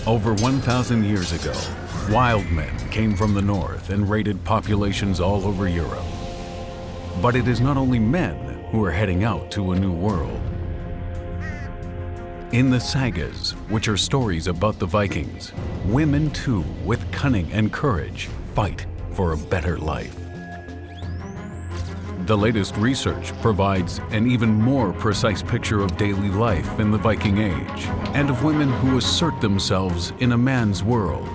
Over 1,000 years ago, wild men came from the north and raided populations all over Europe. But it is not only men who are heading out to a new world. In the sagas, which are stories about the Vikings, women too, with cunning and courage, fight for a better life. The latest research provides an even more precise picture of daily life in the Viking Age and of women who assert themselves in a man's world.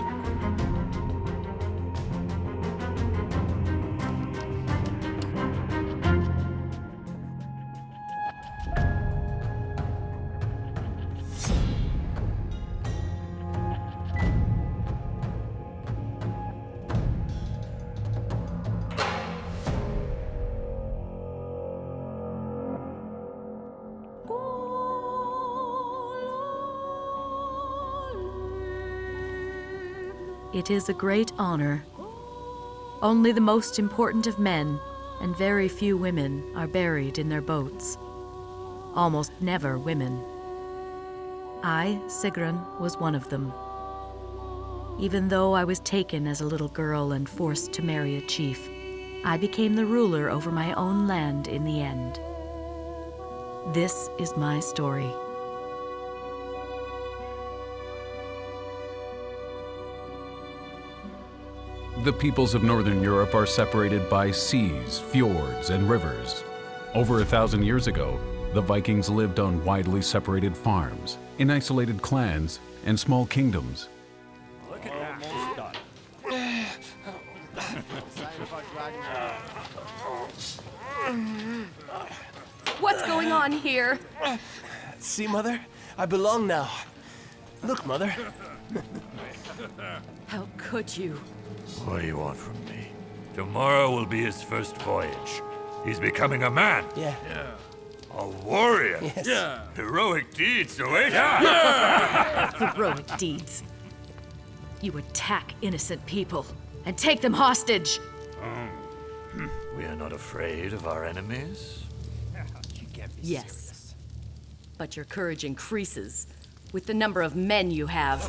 It is a great honor. Only the most important of men and very few women are buried in their boats. Almost never women. I, Sigran, was one of them. Even though I was taken as a little girl and forced to marry a chief, I became the ruler over my own land in the end. This is my story. The peoples of Northern Europe are separated by seas, fjords, and rivers. Over 1,000 years ago, the Vikings lived on widely separated farms, in isolated clans, and small kingdoms. Look at that. What's going on here? See, Mother? I belong now. Look, Mother. How could you? What do you want from me? Tomorrow will be his first voyage. He's becoming a man. Yeah. A warrior. Yes. Heroic deeds await. Heroic deeds. You attack innocent people and take them hostage. We are not afraid of our enemies. Yes. But your courage increases with the number of men you have.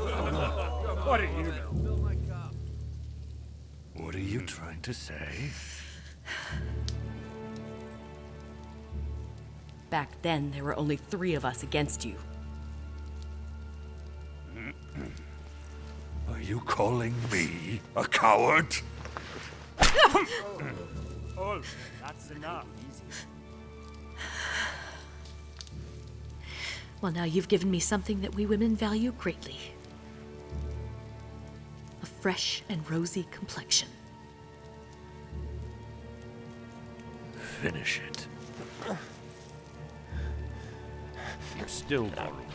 What do you know? What are you trying to say? Back then, there were only 3 of us against you. Are you calling me a coward? Oh, that's enough. Well, now you've given me something that we women value greatly. A fresh and rosy complexion. Finish it. You're still borrowing.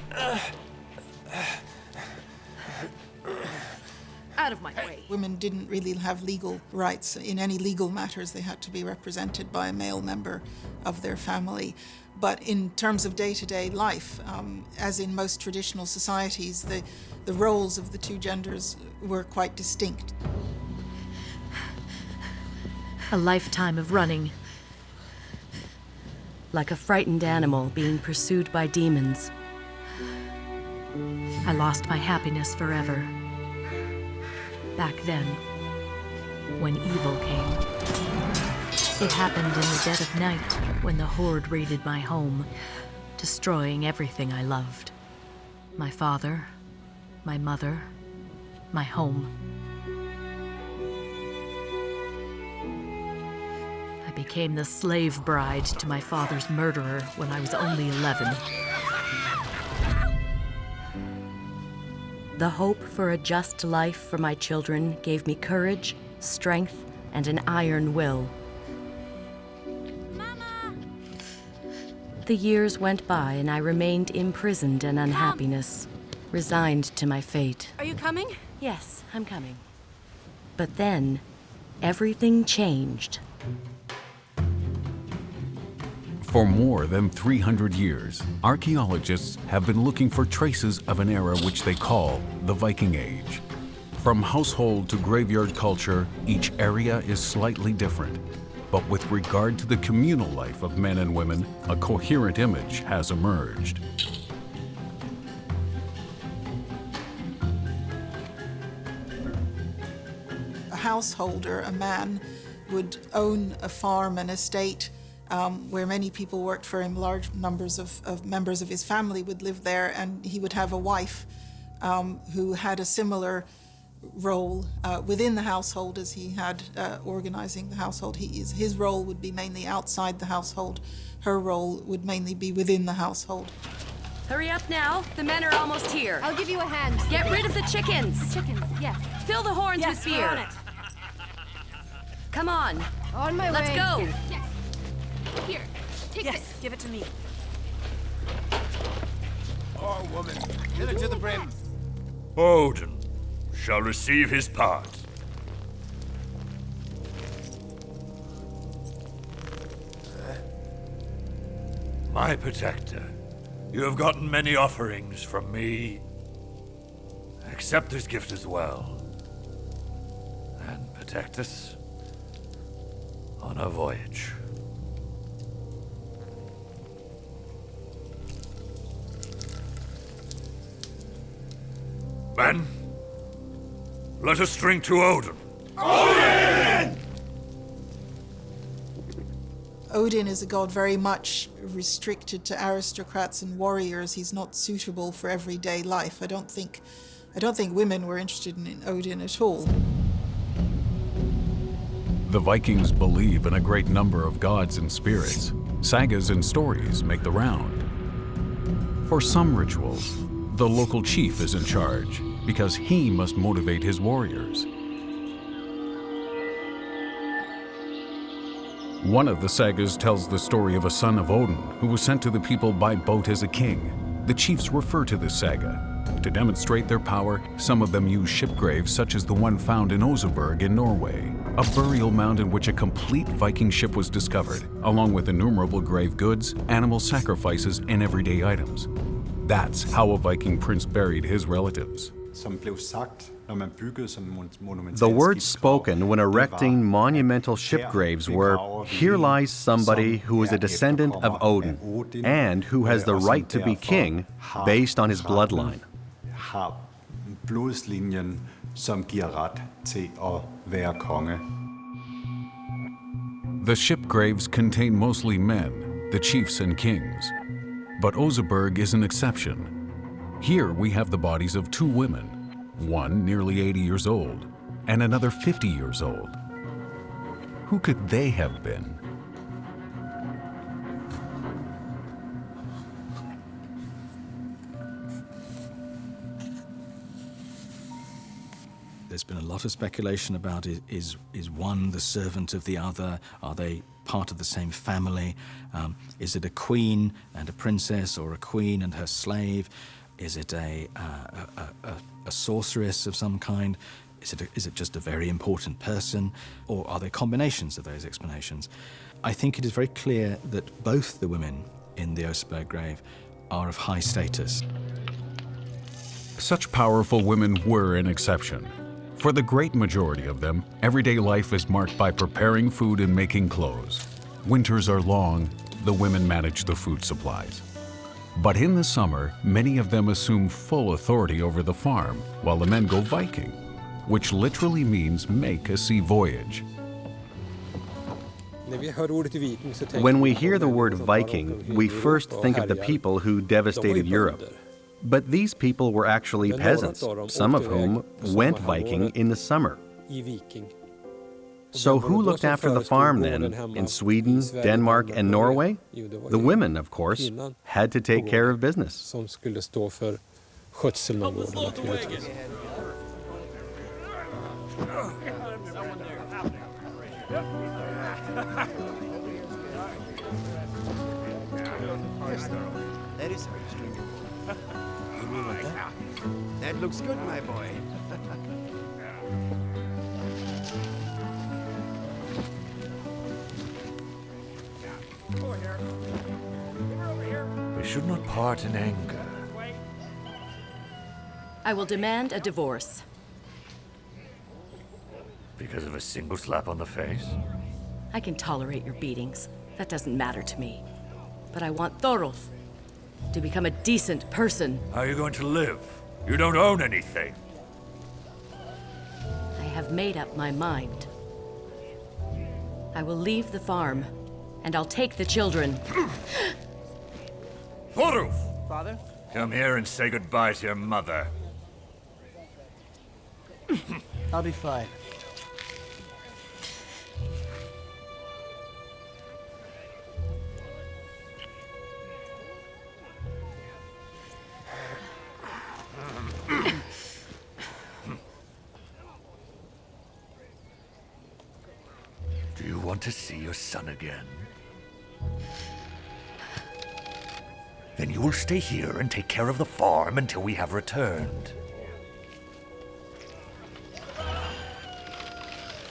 Out of my way. Women didn't really have legal rights. In any legal matters, they had to be represented by a male member of their family. But in terms of day-to-day life, as in most traditional societies, the roles of the 2 genders were quite distinct. A lifetime of running. Like a frightened animal being pursued by demons. I lost my happiness forever. Back then, when evil came. It happened in the dead of night when the Horde raided my home, destroying everything I loved. My father, my mother, my home. I became the slave bride to my father's murderer when I was only 11. The hope for a just life for my children gave me courage, strength, and an iron will. Mama! The years went by and I remained imprisoned in unhappiness, resigned to my fate. Are you coming? Yes, I'm coming. But then, everything changed. For more than 300 years, archaeologists have been looking for traces of an era which they call the Viking Age. From household to graveyard culture, each area is slightly different. But with regard to the communal life of men and women, a coherent image has emerged. householder, a man, would own a farm, an estate, where many people worked for him. Large numbers of members of his family would live there, and he would have a wife who had a similar role within the household as he had organizing the household. His role would be mainly outside the household. Her role would mainly be within the household. Hurry up now. The men are almost here. I'll give you a hand. Get rid of the chickens. Chickens, yes. Fill the horns Yes, with we're beer. on it. Come on. On my Let's way. go. Yes. Here, take this. Give it to me. Oh, woman, fill it to the brim. Odin shall receive his part. My protector, you have gotten many offerings from me. Accept this gift as well. And protect us on our voyage. Men, let us drink to Odin. Odin is a god very much restricted to aristocrats and warriors. He's not suitable for everyday life. I don't think women were interested in Odin at all. The Vikings believe in a great number of gods and spirits. Sagas and stories make the round. For some rituals, the local chief is in charge because he must motivate his warriors. One of the sagas tells the story of a son of Odin who was sent to the people by boat as a king. The chiefs refer to this saga. To demonstrate their power, some of them use shipgraves such as the one found in Oseberg in Norway, a burial mound in which a complete Viking ship was discovered, along with innumerable grave goods, animal sacrifices, and everyday items. That's how a Viking prince buried his relatives. The words spoken when erecting monumental shipgraves were, "Here lies somebody who is a descendant of Odin, and who has the right to be king based on his bloodline." The shipgraves contain mostly men, the chiefs and kings. But Oseberg is an exception. Here we have the bodies of two women, one nearly 80 years old, and another 50 years old. Who could they have been? There's been a lot of speculation about is one the servant of the other? Are they part of the same family? Is it a queen and a princess, or a queen and her slave? Is it a sorceress of some kind? Is it just a very important person? Or are there combinations of those explanations? I think it is very clear that both the women in the Oseberg grave are of high status. Such powerful women were an exception. For the great majority of them, everyday life is marked by preparing food and making clothes. Winters are long, the women manage the food supplies. But in the summer, many of them assume full authority over the farm, while the men go Viking, which literally means make a sea voyage. When we hear the word Viking, we first think of the people who devastated Europe. But these people were actually peasants, some of whom went Viking in the summer. So who looked after the farm then, in Sweden, Denmark, and Norway? The women, of course, had to take care of business. That is how you string your bow. You mean like that? That looks good, my boy. We should not part in anger. I will demand a divorce. Because of a single slap on the face? I can tolerate your beatings. That doesn't matter to me. But I want Thorolf to become a decent person. How are you going to live? You don't own anything. I have made up my mind. I will leave the farm, and I'll take the children. Thorulf! Father? Come here and say goodbye to your mother. I'll be fine. Do you want to see your son again? Then you will stay here and take care of the farm until we have returned.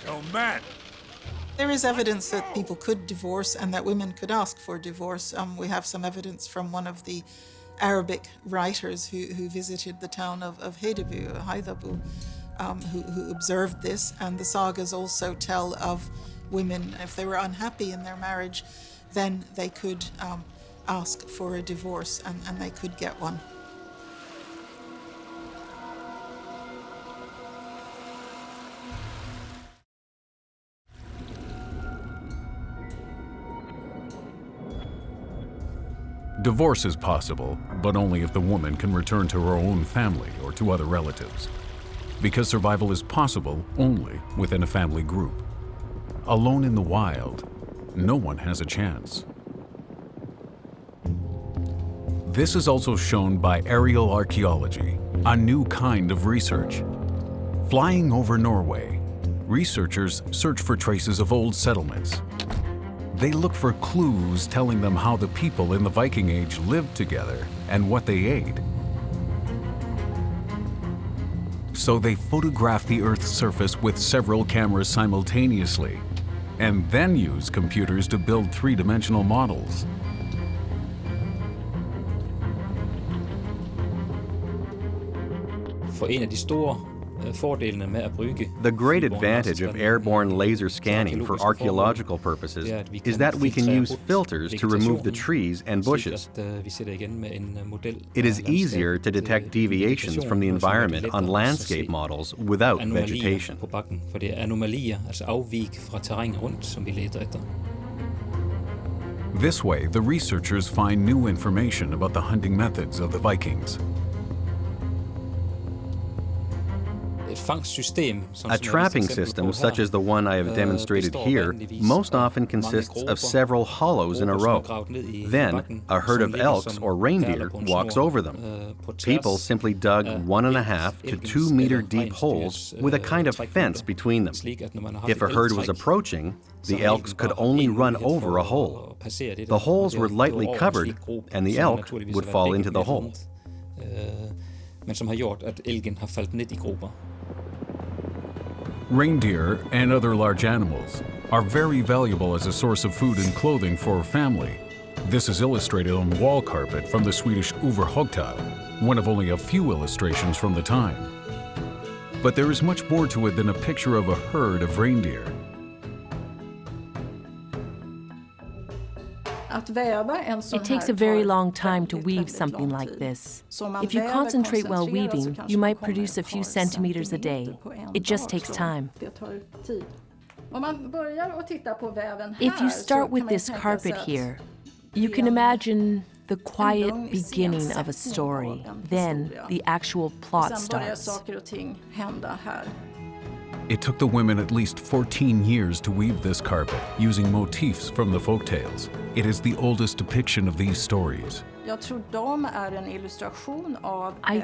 So, man! There is evidence that people could divorce and that women could ask for divorce. We have some evidence from one of the Arabic writers who visited the town of Haidabu, who observed this. And the sagas also tell of women, if they were unhappy in their marriage, then they could ask for a divorce and they could get one. Divorce is possible, but only if the woman can return to her own family or to other relatives. Because survival is possible only within a family group. Alone in the wild, no one has a chance. This is also shown by aerial archaeology, a new kind of research. Flying over Norway, researchers search for traces of old settlements. They look for clues telling them how the people in the Viking Age lived together and what they ate. So they photograph the Earth's surface with several cameras simultaneously, and then use computers to build three-dimensional models. The great advantage of airborne laser scanning for archaeological purposes is that we can use filters to remove the trees and bushes. It is easier to detect deviations from the environment on landscape models without vegetation. This way, the researchers find new information about the hunting methods of the Vikings. A trapping system such as the one I have demonstrated here most often consists of several hollows in a row. Then, a herd of elks or reindeer walks over them. People simply dug 1.5 to 2 meter deep holes with a kind of fence between them. If a herd was approaching, the elks could only run over a hole. The holes were lightly covered, and the elk would fall into the hole. Reindeer and other large animals are very valuable as a source of food and clothing for a family. This is illustrated on the wall carpet from the Swedish Överhogtad, one of only a few illustrations from the time. But there is much more to it than a picture of a herd of reindeer. It takes a very long time to weave something like this. If you concentrate while weaving, you might produce a few centimeters a day. It just takes time. If you start with this carpet here, you can imagine the quiet beginning of a story. Then the actual plot starts. It took the women at least 14 years to weave this carpet, using motifs from the folktales. It is the oldest depiction of these stories. I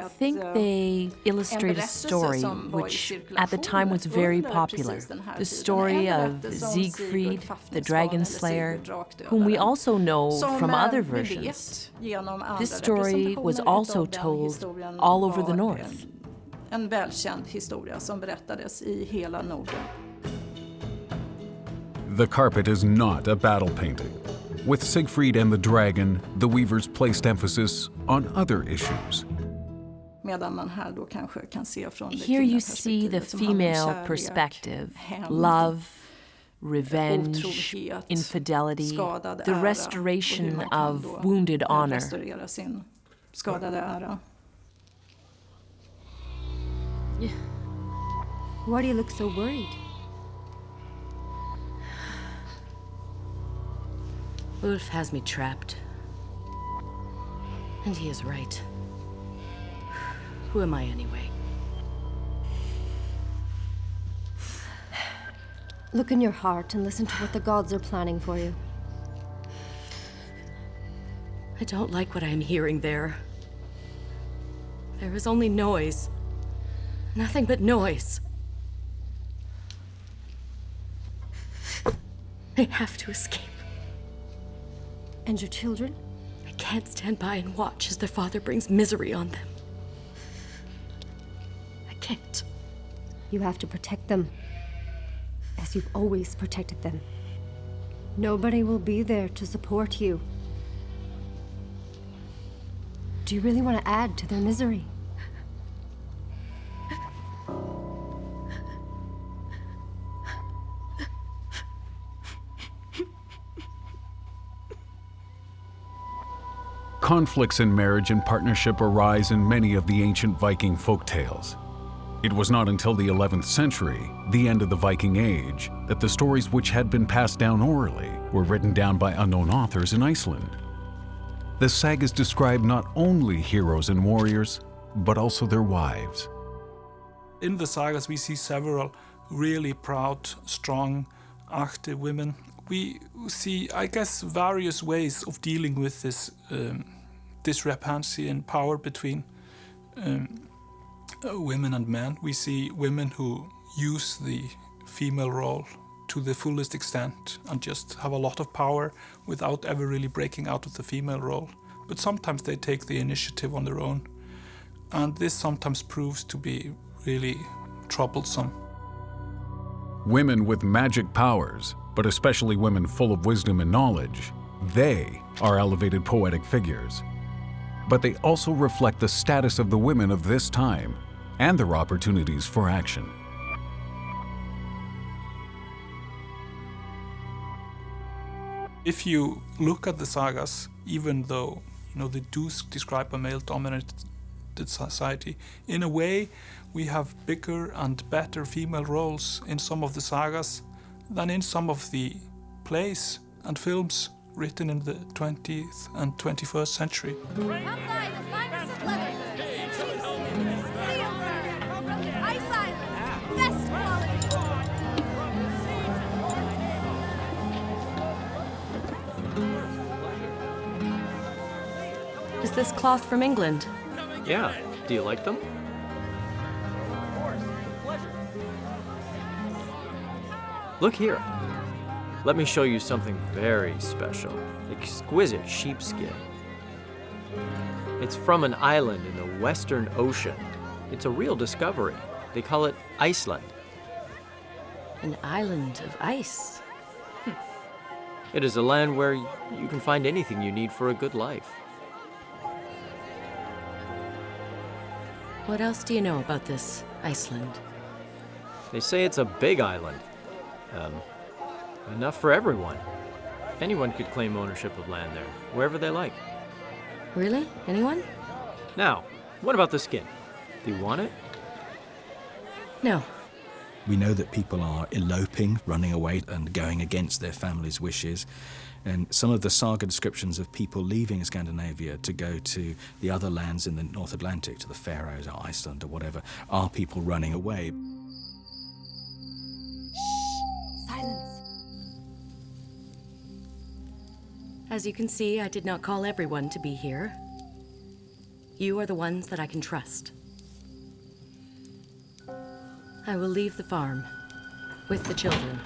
think they illustrate a story which at the time was very popular. The story of Siegfried, the dragon slayer, whom we also know from other versions. This story was also told all over the north. En välkänd historia som berättades i hela Norden. The carpet is not a battle painting. With Siegfried and the dragon, the weavers placed emphasis on other issues. Here you see the female perspective, love, revenge, infidelity, the restoration of wounded honor. Why do you look so worried? Ulf has me trapped. And he is right. Who am I anyway? Look in your heart and listen to what the gods are planning for you. I don't like what I am hearing there. There is only noise. Nothing but noise. I have to escape. And your children? I can't stand by and watch as their father brings misery on them. I can't. You have to protect them, as you've always protected them. Nobody will be there to support you. Do you really want to add to their misery? Conflicts in marriage and partnership arise in many of the ancient Viking folk tales. It was not until the 11th century, the end of the Viking Age, that the stories which had been passed down orally were written down by unknown authors in Iceland. The sagas describe not only heroes and warriors, but also their wives. In the sagas we see several really proud, strong, active women. We see, I guess, various ways of dealing with this discrepancy in power between women and men. We see women who use the female role to the fullest extent and just have a lot of power without ever really breaking out of the female role. But sometimes they take the initiative on their own, and this sometimes proves to be really troublesome. Women with magic powers, but especially women full of wisdom and knowledge, they are elevated poetic figures. But they also reflect the status of the women of this time and their opportunities for action. If you look at the sagas, even though they do describe a male-dominated society, in a way we have bigger and better female roles in some of the sagas than in some of the plays and films written in the 20th and 21st century. Come by the finest of leather. Iceland, best Is this cloth from England? Yeah. Do you like them? Look here. Let me show you something very special. Exquisite sheepskin. It's from an island in the Western Ocean. It's a real discovery. They call it Iceland. An island of ice? It is a land where you can find anything you need for a good life. What else do you know about this Iceland? They say it's a big island. Enough for everyone. Anyone could claim ownership of land there, wherever they like. Really? Anyone? Now, what about the skin? Do you want it? No. We know that people are eloping, running away and going against their family's wishes. And some of the saga descriptions of people leaving Scandinavia to go to the other lands in the North Atlantic, to the Faroes or Iceland or whatever, are people running away. Silence. As you can see, I did not call everyone to be here. You are the ones that I can trust. I will leave the farm with the children.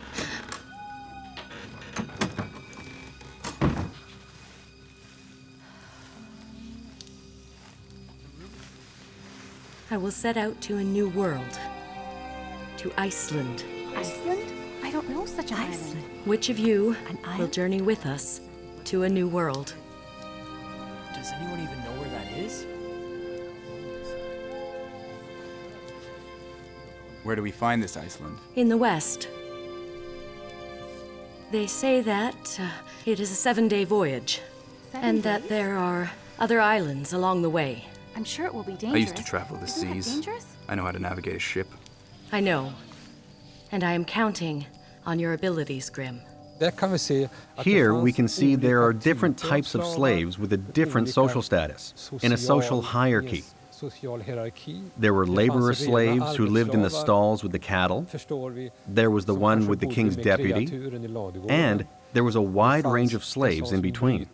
I will set out to a new world. To Iceland. Iceland? I don't know such an island. Which of you will journey with us to a new world? Does anyone even know where that is? Where do we find this Iceland? In the west. They say that it is a 7-day voyage. And that there are other islands along the way. I'm sure it will be dangerous. I used to travel the Isn't that seas. dangerous? I know how to navigate a ship. I know. And I am counting on your abilities, Grim. Here we can see there are different types of slaves with a different social status, in a social hierarchy. There were laborer slaves who lived in the stalls with the cattle. There was the one with the king's deputy. And there was a wide range of slaves in between.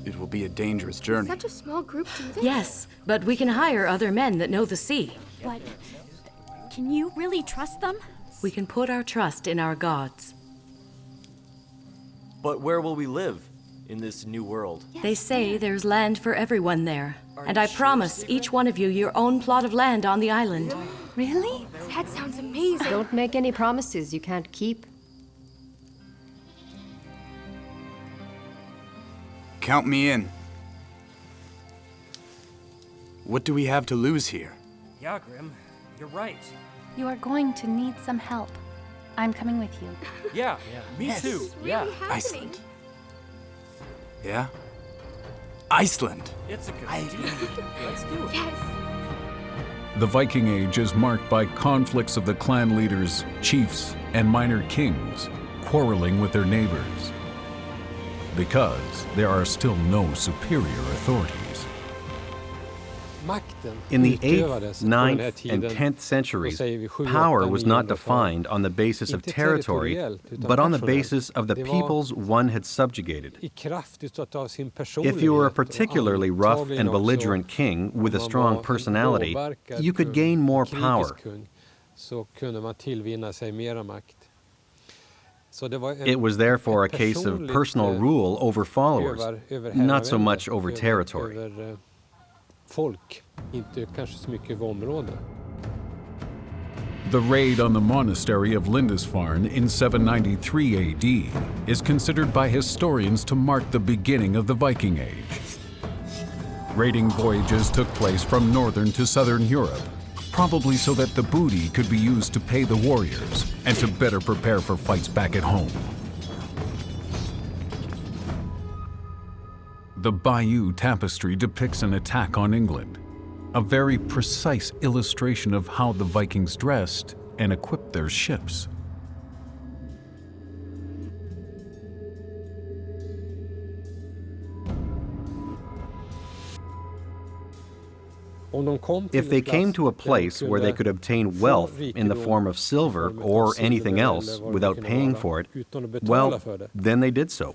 It will be a dangerous journey. Such a small group do this. Yes, but we can hire other men that know the sea. But can you really trust them? We can put our trust in our gods. But where will we live in this new world? They say there's land for everyone there. And I promise each one of you your own plot of land on the island. Really? That sounds amazing. Don't make any promises you can't keep. Count me in. What do we have to lose here? Yeah, Grim, you're right. You are going to need some help. I'm coming with you. Yeah, me too. Yeah. Iceland. Yeah? Iceland. It's a good idea. Let's do it. Yes. The Viking Age is marked by conflicts of the clan leaders, chiefs, and minor kings quarreling with their neighbors. Because there are still no superior authorities. In the 8th, 9th, and 10th centuries, power was not defined on the basis of territory, but on the basis of the peoples one had subjugated. If you were a particularly rough and belligerent king with a strong personality, you could gain more power. It was therefore a case of personal rule over followers, not so much over territory. The raid on the monastery of Lindisfarne in 793 AD is considered by historians to mark the beginning of the Viking Age. Raiding voyages took place from northern to southern Europe, probably so that the booty could be used to pay the warriors and to better prepare for fights back at home. The Bayeux tapestry depicts an attack on England, a very precise illustration of how the Vikings dressed and equipped their ships. If they came to a place where they could obtain wealth in the form of silver or anything else without paying for it, well, then they did so.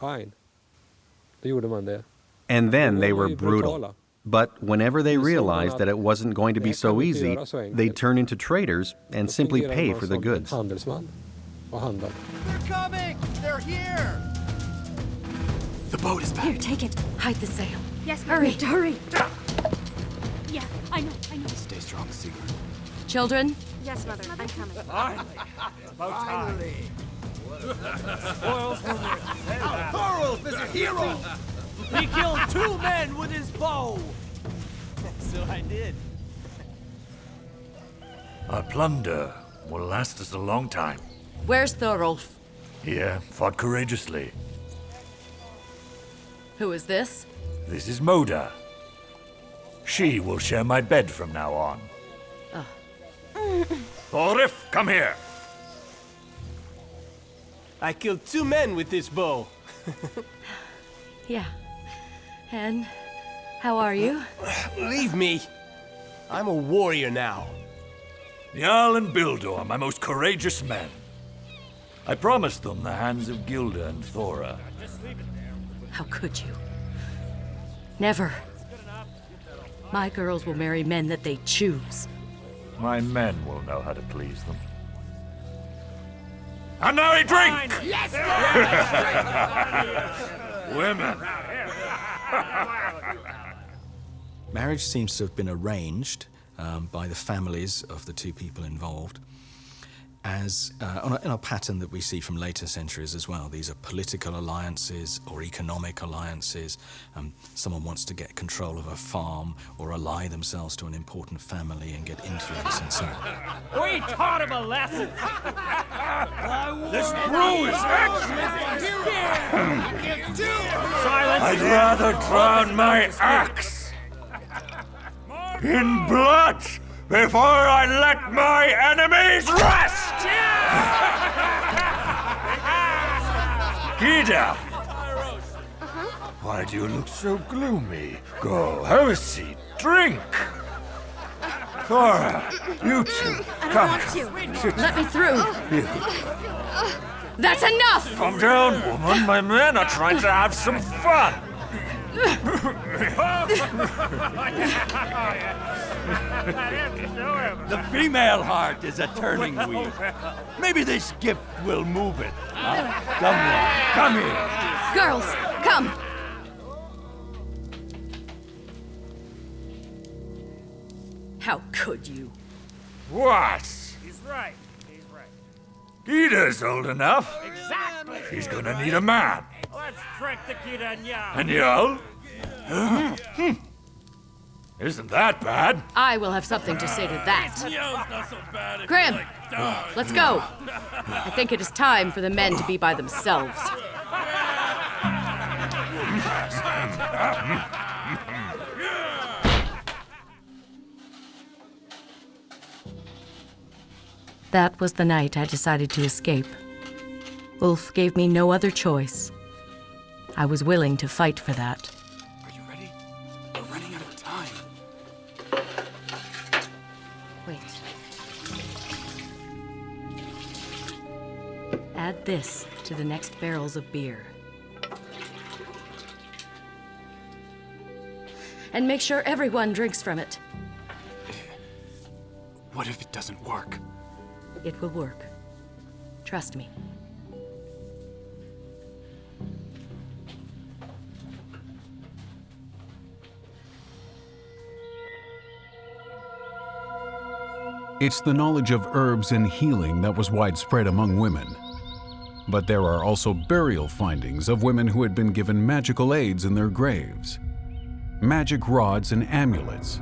And then they were brutal. But whenever they realized that it wasn't going to be so easy, they'd turn into traders and simply pay for the goods. They're coming! They're here! The boat is back. Here, take it. Hide the sail. Yes, Hurry, hurry. Yeah, I know. Stay strong, Sigran. Children? Yes, Mother, I'm coming. Finally! About time. Thorolf is a hero! He killed 2 men with his bow! So I did. Our plunder will last us a long time. Where's Thorolf? Here, fought courageously. Who is this? This is Moda. She will share my bed from now on. Thorif, come here. I killed 2 men with this bow. Yeah. And how are you? Leave me. I'm a warrior now. Jarl and Bildor, my most courageous men. I promised them the hands of Gilda and Thora. How could you? Never. My girls will marry men that they choose. My men will know how to please them. And now a drink! Yes! Women! Marriage seems to have been arranged by the families of the 2 people involved as in a pattern that we see from later centuries as well. These are political alliances or economic alliances. Someone wants to get control of a farm or ally themselves to an important family and get influence and so on. We taught him a lesson! This brew is excellent! I'd rather drown my axe in blood before I let my enemies rest! Gita! Why do you look so gloomy? Go, have a seat, drink! Thora, you two, come. Let me through. You. That's enough! Calm down, woman. My men are trying to have some fun. The female heart is a turning wheel. Maybe this gift will move it. Come on, come here. Girls, come! How could you? What? He's right. He's right. Gita's old enough. Exactly. She's gonna need a man. Let's trick the Kita and Yao. And Yal? Isn't that bad? I will have something to say to that. Yao's not so bad if Grim, you like dogs. let's go. I think it is time for the men to be by themselves. That was the night I decided to escape. Ulf gave me no other choice. I was willing to fight for that. Are you ready? We're running out of time. Wait. Add this to the next barrels of beer. And make sure everyone drinks from it. What if it doesn't work? It will work. Trust me. It's the knowledge of herbs and healing that was widespread among women. But there are also burial findings of women who had been given magical aids in their graves. Magic rods and amulets,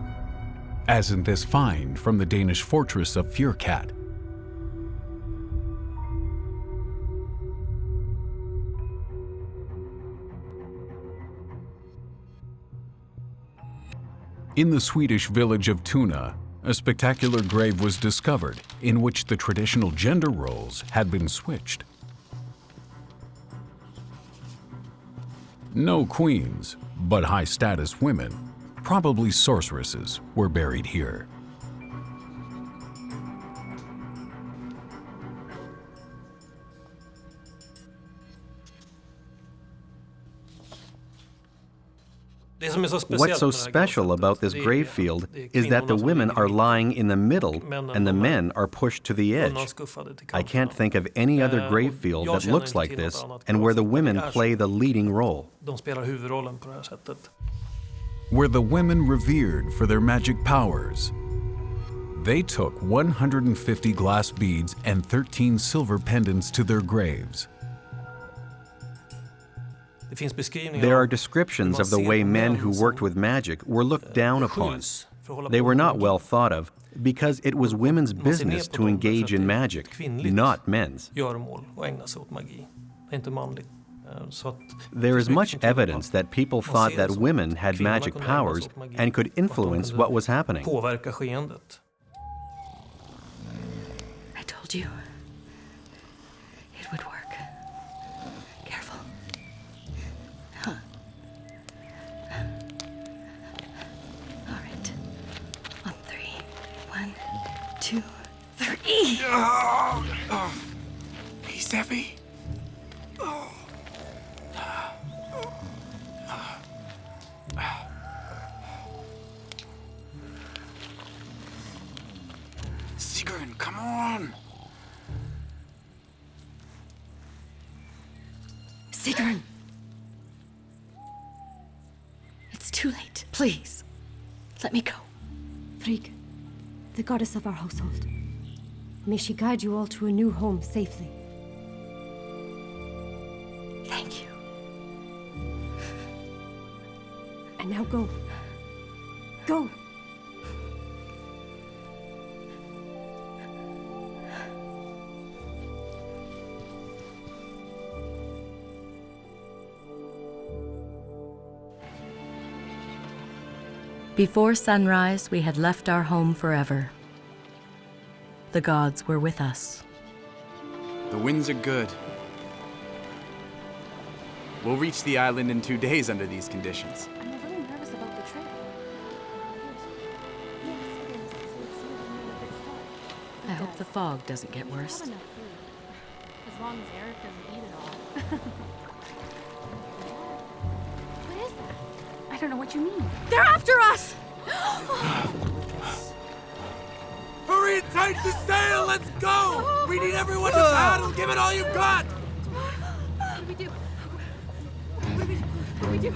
as in this find from the Danish fortress of Fyrkat. In the Swedish village of Tuna, a spectacular grave was discovered in which the traditional gender roles had been switched. No queens, but high-status women, probably sorceresses, were buried here. What's so special about this grave field is that the women are lying in the middle and the men are pushed to the edge. I can't think of any other grave field that looks like this and where the women play the leading role. Were the women revered for their magic powers? They took 150 glass beads and 13 silver pendants to their graves. There are descriptions of the way men who worked with magic were looked down upon. They were not well thought of because it was women's business to engage in magic, not men's. There is much evidence that people thought that women had magic powers and could influence what was happening. I told you. It would work. Careful. Huh. All right. On three. 1, 2, 3. He's heavy. Sigran, come on! Sigran! It's too late. Please, let me go. Frigg, the goddess of our household, may she guide you all to a new home safely. Thank you. And now go. Go! Before sunrise, we had left our home forever. The gods were with us. The winds are good. We'll reach the island in 2 days under these conditions. I'm a little nervous about the trip. I hope the fog doesn't get worse. As long as Eric doesn't eat it all. What is that? I don't know what you mean. They're after us! Hurry and tighten the sail! Let's go! We need everyone to paddle! Give it all you've got! What do we do? What do we do?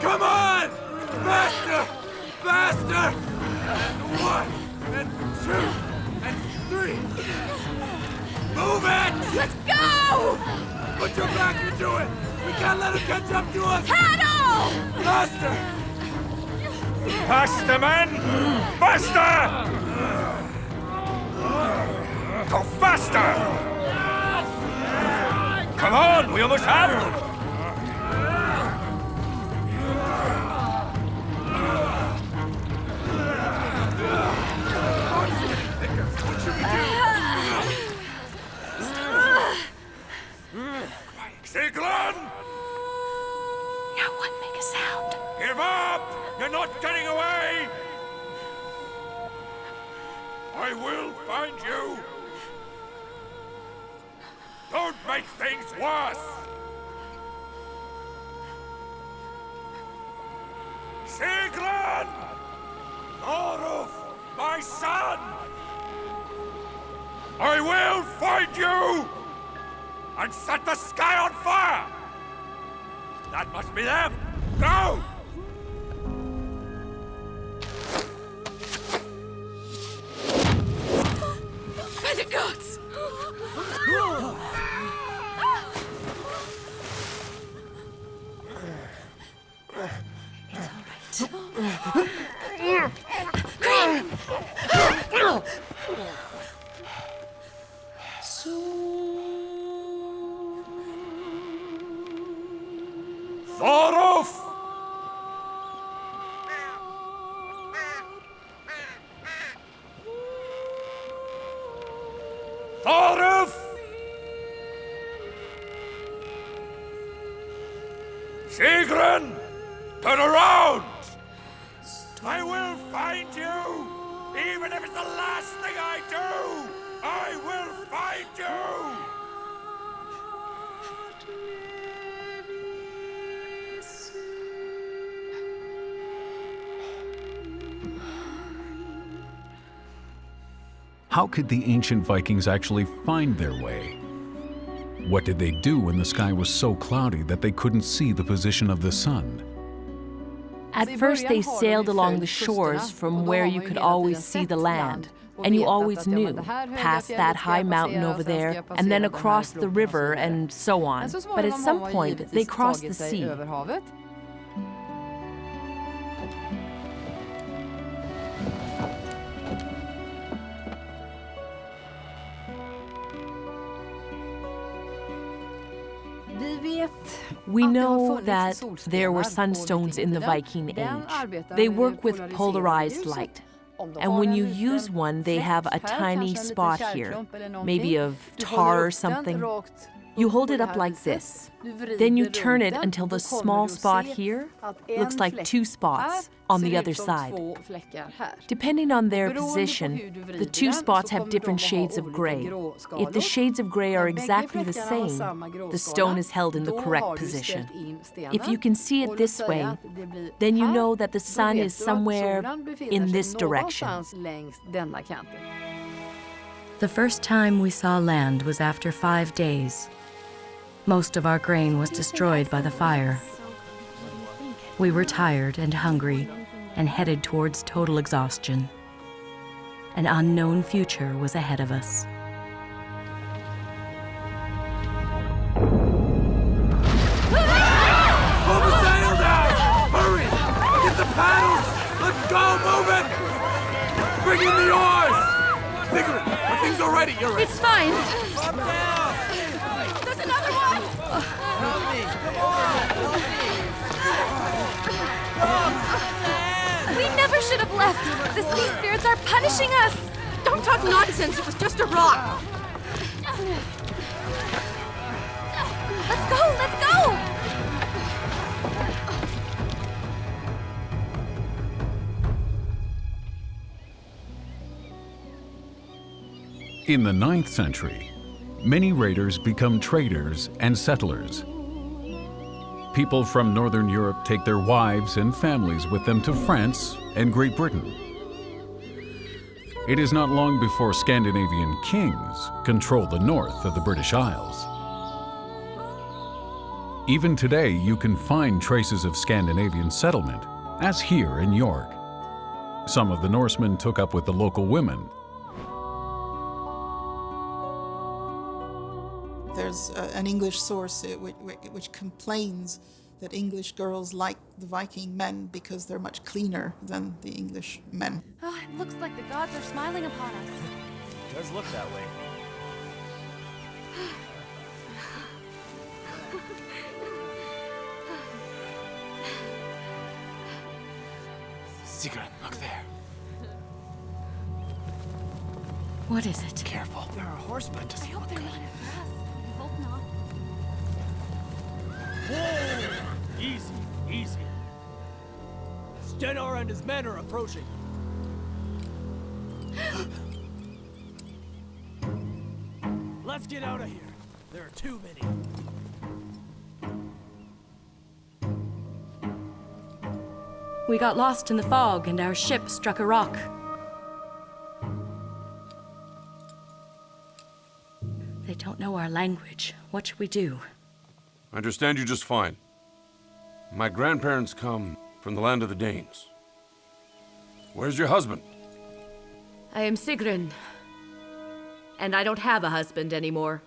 Come on! Faster! Faster! 1 and 2 and 3. Move it! Let's go! Put your back into it! We can't let him catch up to us! Paddle! Faster! Faster, men! Faster! Go faster! Come on, we almost have them! Sigran! No one make a sound. Give up! You're not getting away! I will find you! Don't make things worse! Sigran! Thorolf, my son! I will find you! And set the sky on fire! That must be them! Go! By the gods! It's all right. Green! Thorolf! Thorolf! Sigran! Turn around! I will find you! Even if it's the last thing I do! I will find you! How could the ancient Vikings actually find their way? What did they do when the sky was so cloudy that they couldn't see the position of the sun? At first, they sailed along the shores from where you could always see the land, and you always knew, past that high mountain over there, and then across the river, and so on. But at some point, they crossed the sea. We know that there were sunstones in the Viking Age. They work with polarized light. And when you use one, they have a tiny spot here, maybe of tar or something. You hold it up like this. Then you turn it until the small spot here looks like 2 spots on the other side. Depending on their position, the 2 spots have different shades of gray. If the shades of gray are exactly the same, the stone is held in the correct position. If you can see it this way, then you know that the sun is somewhere in this direction. The first time we saw land was after 5 days. Most of our grain was destroyed by the fire. We were tired and hungry and headed towards total exhaustion. An unknown future was ahead of us. Pull the sail down! Hurry! Get the paddles! Let's go! Move it! Bring in the oars! Sigrid, are things all ready? You're ready. It's fine. Up down! Help me! Come on! We never should have left! The sea spirits are punishing us! Don't talk nonsense, it was just a rock! Let's go! Let's go! In the 9th century, many raiders become traders and settlers. People from Northern Europe take their wives and families with them to France and Great Britain. It is not long before Scandinavian kings control the north of the British Isles. Even today, you can find traces of Scandinavian settlement, as here in York. Some of the Norsemen took up with the local women. There's an English source which complains that English girls like the Viking men because they're much cleaner than the English men. Oh, it looks like the gods are smiling upon us. It does look that way. Sigran, look there. What is it? Careful. There are horsemen. I hope they're not at us. I hope not. Whoa! Easy, easy. Stenar and his men are approaching. Let's get out of here. There are too many. We got lost in the fog and our ship struck a rock. They don't know our language. What should we do? I understand you just fine. My grandparents come from the land of the Danes. Where's your husband? I am Sigran. And I don't have a husband anymore.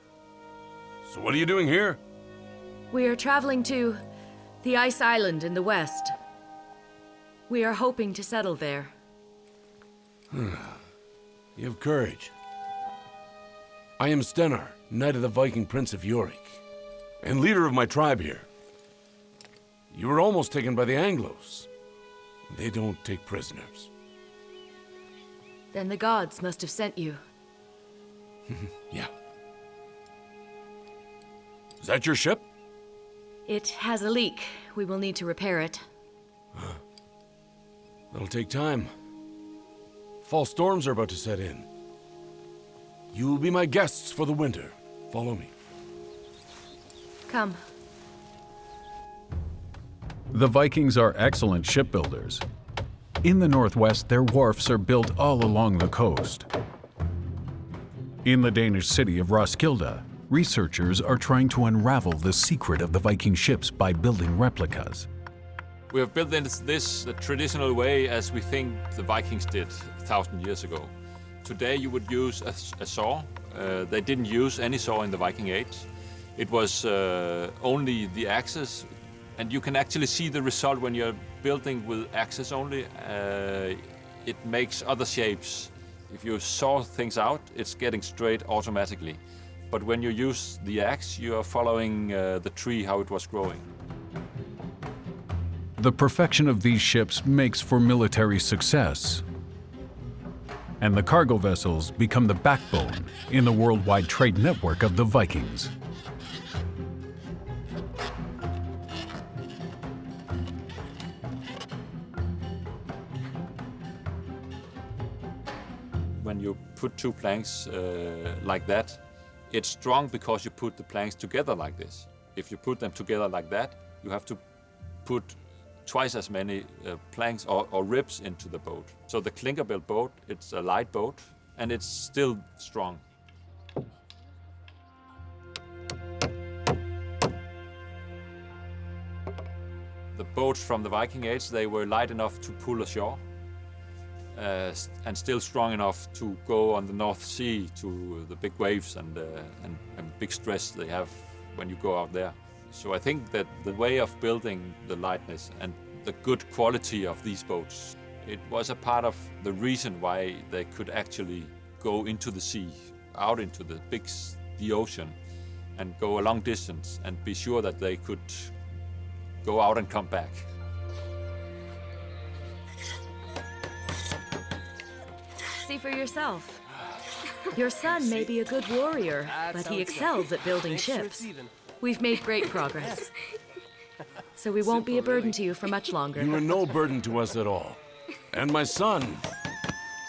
So what are you doing here? We are traveling to the Ice Island in the west. We are hoping to settle there. You have courage. I am Stenar, Knight of the Viking Prince of Yorick, and leader of my tribe here. You were almost taken by the Anglos. They don't take prisoners. Then the gods must have sent you. Yeah. Is that your ship? It has a leak. We will need to repair it. That'll take time. Fall storms are about to set in. You will be my guests for the winter. Follow me. Come. The Vikings are excellent shipbuilders. In the northwest, their wharfs are built all along the coast. In the Danish city of Roskilde, researchers are trying to unravel the secret of the Viking ships by building replicas. We have built this the traditional way as we think the Vikings did 1,000 years ago. Today you would use a saw. They didn't use any saw in the Viking Age. It was only the axes, and you can actually see the result when you're building with axes only. It makes other shapes. If you saw things out, it's getting straight automatically. But when you use the axe, you are following the tree, how it was growing. The perfection of these ships makes for military success. And the cargo vessels become the backbone in the worldwide trade network of the Vikings. When you put two planks like that, it's strong because you put the planks together like this. If you put them together like that, you have to put twice as many planks or ribs into the boat. So the clinker-built boat, it's a light boat, and it's still strong. The boats from the Viking Age, they were light enough to pull ashore, and still strong enough to go on the North Sea to the big waves and big stress they have when you go out there. So I think that the way of building the lightness and the good quality of these boats, it was a part of the reason why they could actually go into the sea, out into the ocean, and go a long distance and be sure that they could go out and come back. See for yourself. Your son may be a good warrior, but he excels at building ships. We've made great progress. So we won't be a burden to you for much longer. You are no burden to us at all. And my son,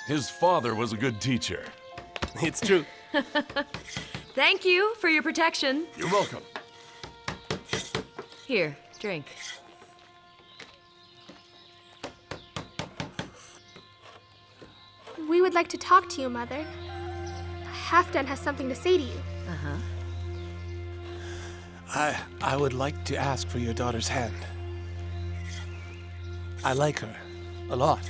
his father was a good teacher. It's true. Thank you for your protection. You're welcome. Here, drink. We would like to talk to you, Mother. Halfdan has something to say to you. Uh-huh. I would like to ask for your daughter's hand. I like her a lot.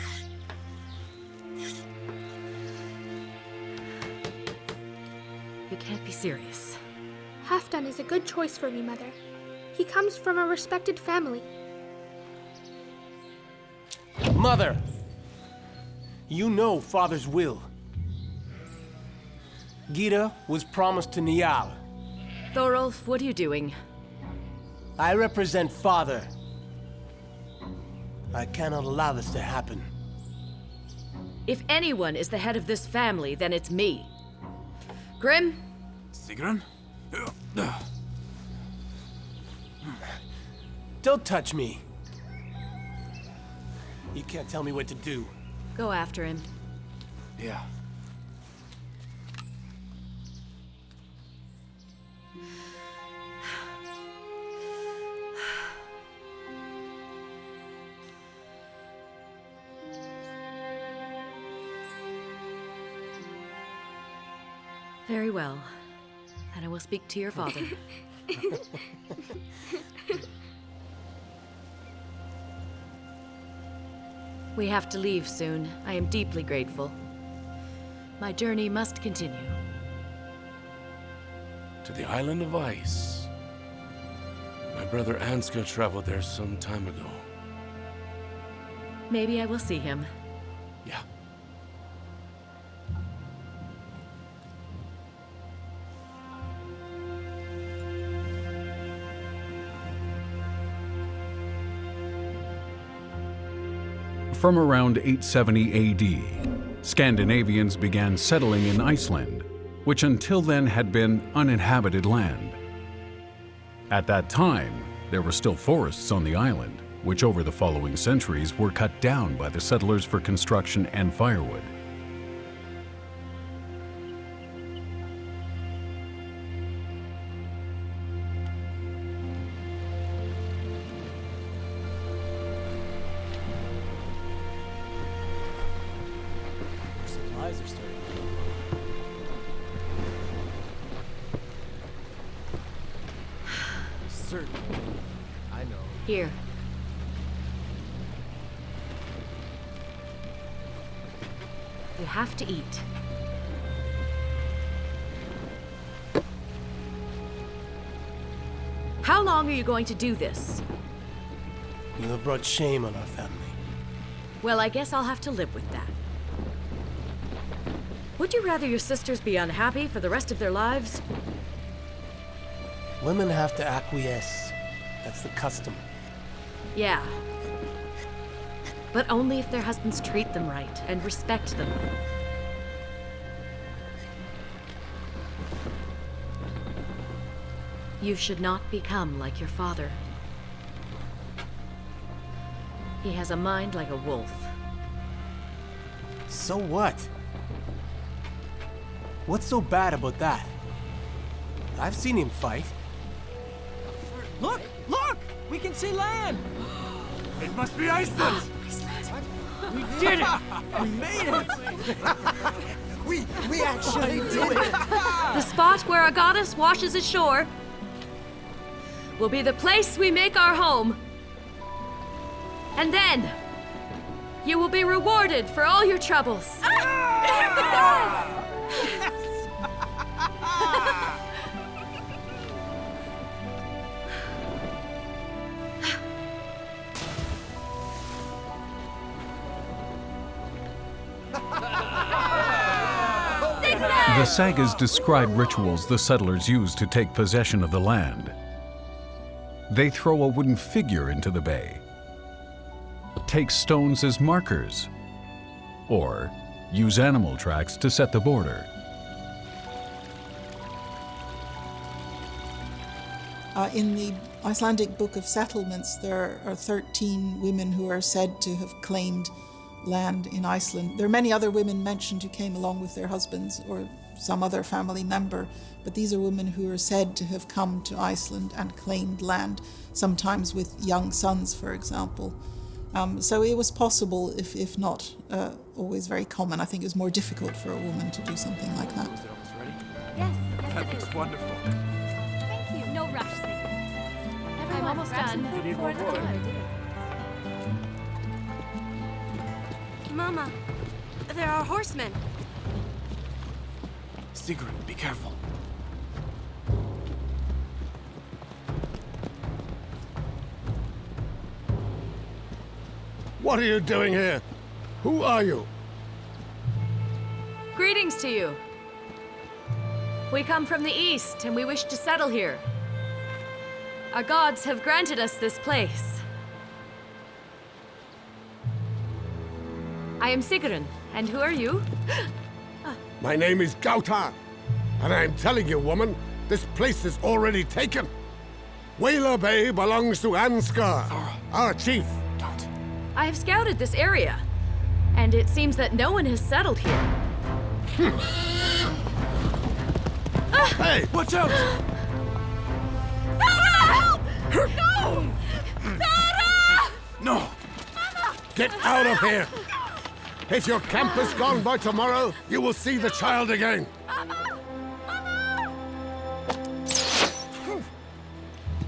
You can't be serious. Halfdan is a good choice for me, Mother. He comes from a respected family. Mother! You know Father's will. Gita was promised to Niall. Thorolf, what are you doing? I represent Father. I cannot allow this to happen. If anyone is the head of this family, then it's me. Grim? Sigran? Don't touch me. You can't tell me what to do. Go after him. Yeah. Very well. And I will speak to your father. We have to leave soon. I am deeply grateful. My journey must continue. To the island of ice. My brother Ansgar traveled there some time ago. Maybe I will see him. Yeah. From around 870 AD, Scandinavians began settling in Iceland, which until then had been uninhabited land. At that time, there were still forests on the island, which over the following centuries were cut down by the settlers for construction and firewood. Supplies are starting. Certainly. I know. Here. You have to eat. How long are you going to do this? You have brought shame on our family. Well, I guess I'll have to live with that. Would you rather your sisters be unhappy for the rest of their lives? Women have to acquiesce. That's the custom. Yeah. But only if their husbands treat them right and respect them. You should not become like your father. He has a mind like a wolf. So what? What's so bad about that? I've seen him fight. Look! Look! We can see land! It must be Iceland! We did it! We made it! We actually did it! The spot where our goddess washes ashore will be the place we make our home. And then, you will be rewarded for all your troubles. Sigran! The sagas describe rituals the settlers use to take possession of the land. They throw a wooden figure into the bay, take stones as markers, or use animal tracks to set the border. In the Icelandic Book of Settlements, there are 13 women who are said to have claimed land in Iceland. There are many other women mentioned who came along with their husbands or some other family member, but these are women who are said to have come to Iceland and claimed land, sometimes with young sons, for example. So it was possible, if not always very common. I think it was more difficult for a woman to do something like that. Is it almost ready? Yes, That it looks is. wonderful. Thank you. No rush, Sigran. I'm almost done. You need more wood. Mama, there are horsemen. Sigran, be careful. What are you doing here? Who are you? Greetings to you. We come from the east, and we wish to settle here. Our gods have granted us this place. I am Sigran, and who are you? My name is Gautar, and I'm telling you, woman, this place is already taken. Whaler Bay belongs to Ansgar, our chief. I have scouted this area, and it seems that no one has settled here. Hey, watch out! Help! No! Sarah! No! get out of here! If your camp is gone by tomorrow, you will see the child again.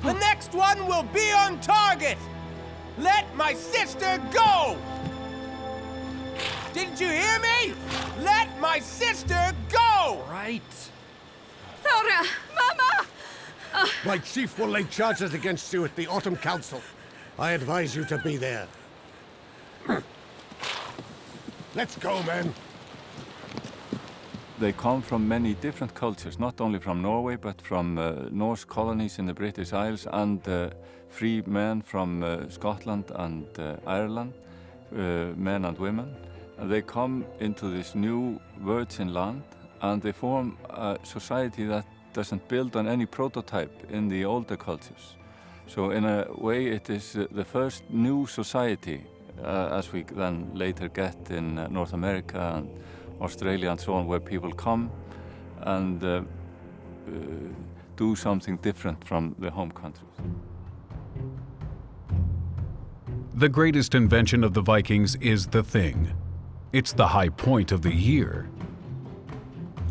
The next one will be on target! Let my sister go! Didn't you hear me? Let my sister go! Right. Thora! Mama! My chief will lay charges against you at the Autumn Council. I advise you to be there. Let's go, men. They come from many different cultures, not only from Norway, but from Norse colonies in the British Isles and free men from Scotland and Ireland, men and women. And they come into this new virgin land, and they form a society that doesn't build on any prototype in the older cultures. So in a way, it is the first new society, as we then later get in North America and Australia and so on, where people come and do something different from their home countries. The greatest invention of the Vikings is the Thing. It's the high point of the year.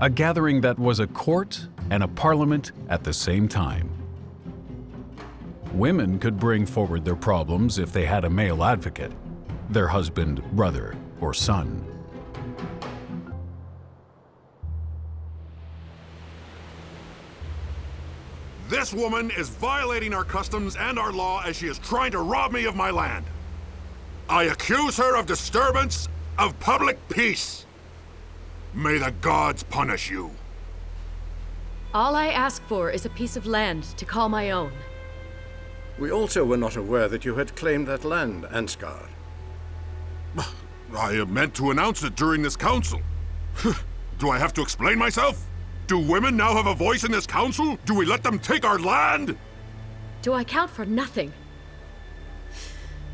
A gathering that was a court and a parliament at the same time. Women could bring forward their problems if they had a male advocate, their husband, brother, or son. This woman is violating our customs and our law as she is trying to rob me of my land. I accuse her of disturbance of public peace. May the gods punish you. All I ask for is a piece of land to call my own. We also were not aware that you had claimed that land, Ansgar. I meant to announce it during this council. Do I have to explain myself? Do women now have a voice in this council? Do we let them take our land? Do I count for nothing?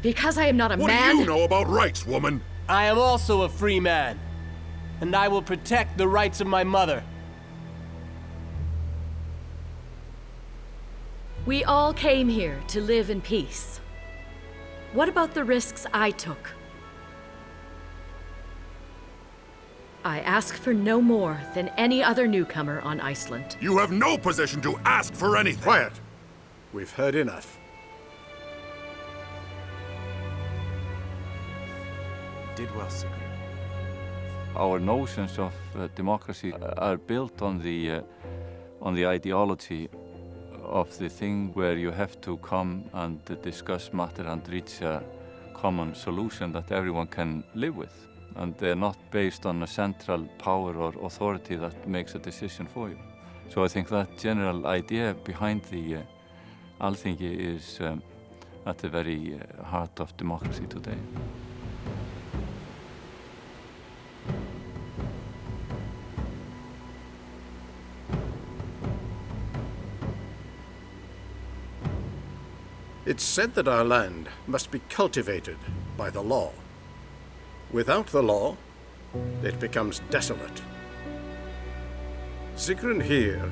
Because I am not a man? What do you know about rights, woman? I am also a free man, and I will protect the rights of my mother. We all came here to live in peace. What about the risks I took? I ask for no more than any other newcomer on Iceland. You have no position to ask for anything. Quiet. We've heard enough. Did well, Sigran. Our notions of democracy are built on the ideology of the thing where you have to come and discuss matter and reach a common solution that everyone can live with. and they're not based on a central power or authority that makes a decision for you. So I think that general idea behind the Alþingi is at the very heart of democracy today. It's said that our land must be cultivated by the law. Without the law, it becomes desolate. Sigran here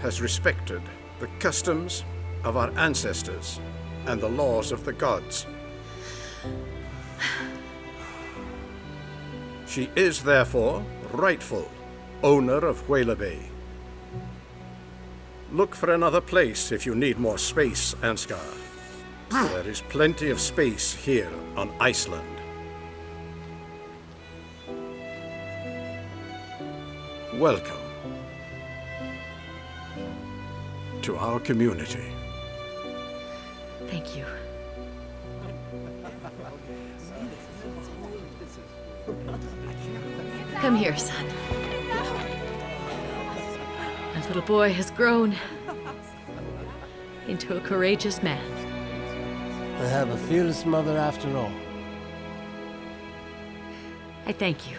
has respected the customs of our ancestors and the laws of the gods. She is therefore rightful owner of Whale Bay. Look for another place if you need more space, Ansgar. There is plenty of space here on Iceland. Welcome to our community. Thank you. Come here, son. My little boy has grown into a courageous man. I have a fearless mother after all. I thank you.